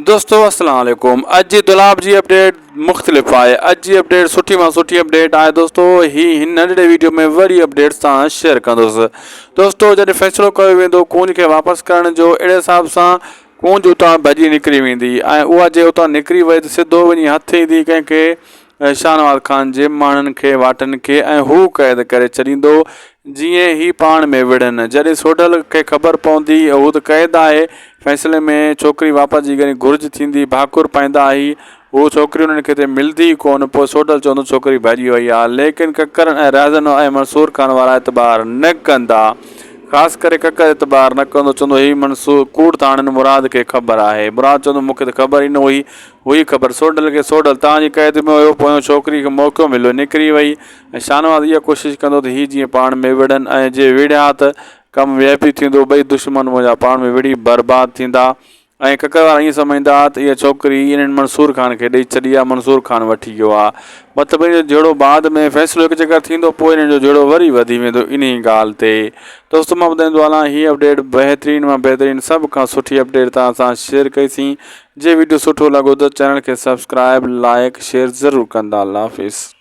दोस्तों अस्सलाम वालेकुम। अज जी दुलाब जी अपडेट मुख्तलिफ है। अज जी अपडेट सुठी मां सुठी अपडेट है दोस्तों। ही नंढड़े वीडियो में वरी अपडेट सां शेयर कंदुसि। दोस्तों जॾहिं फ़ैसिलो कयो वेंदो कूंज खे वापसि करण जो, अहिड़े हिसाब सां कूंज उतां भॼी निकिरी वेंदी ऐं उहा जे उतां निकिरी वई त सिधो वञी हथ ईंदी कंहिंखे शाहनवाज़ ख़ान जे माण्हुनि खे वाटनि खे ऐं हू क़ैद करे छॾींदो जीअं ही पाण में विढ़नि। जॾहिं सोढल खे ख़बर पवंदी हू त क़ैद आहे, फ़ैसिले में छोकिरी वापसि जी घणी घुर्ज थींदी, भाकुर पाईंदा ही हू छोकिरी उन्हनि खे मिलंदी ई कोन। पोइ सोढल चवंदो छोकिरी भॼी वई आहे, लेकिन ककर ऐं राज़न ऐं मंसूर खान वारा एतबार न कंदा। ख़ासि करे ककर एतबार न कंदो, चवंदो ही मंसूर कूड़ था आणनि, मुराद खे ख़बर आहे। मुराद चवंदो मूंखे त ख़बर ई न हुई ख़बर सोढल खे। सोढल तव्हांजी क़ैद में हुयो, पोइ छोकिरी खे मौक़ो मिलियो, निकिरी वई। ऐं शाहनवाज़ इहा कोशिशि कंदो त हीअ जीअं पाण में विढ़नि ऐं जे विढ़िया त कमु वीआईपी थींदो, ॿई दुश्मन मुंहिंजा पाण में विढ़ी बर्बाद थींदा। ऐं ककर वारा ईअं सम्झंदा त इहा छोकिरी इन्हनि मंसूर खान खे ॾेई छॾी आहे, मंसूर खान वठी वियो आहे। मतिलबु इन जो जहिड़ो बाद में फ़ैसिलो हिकु जॻह थींदो, पोइ इन्हनि जो जहिड़ो वरी वधी वेंदो इन ॻाल्हि ते। दोस्तों मां ॿुधाईंदो हलां हीअ अपडेट बहितरीन मां बहितरीन सभ खां सुठी अपडेट तव्हां सां शेयर कईसीं। जे वीडियो सुठो लॻो त चैनल खे सब्सक्राइब लाइक शेयर ज़रूरु कंदा। अल्लाह हाफ़िज़।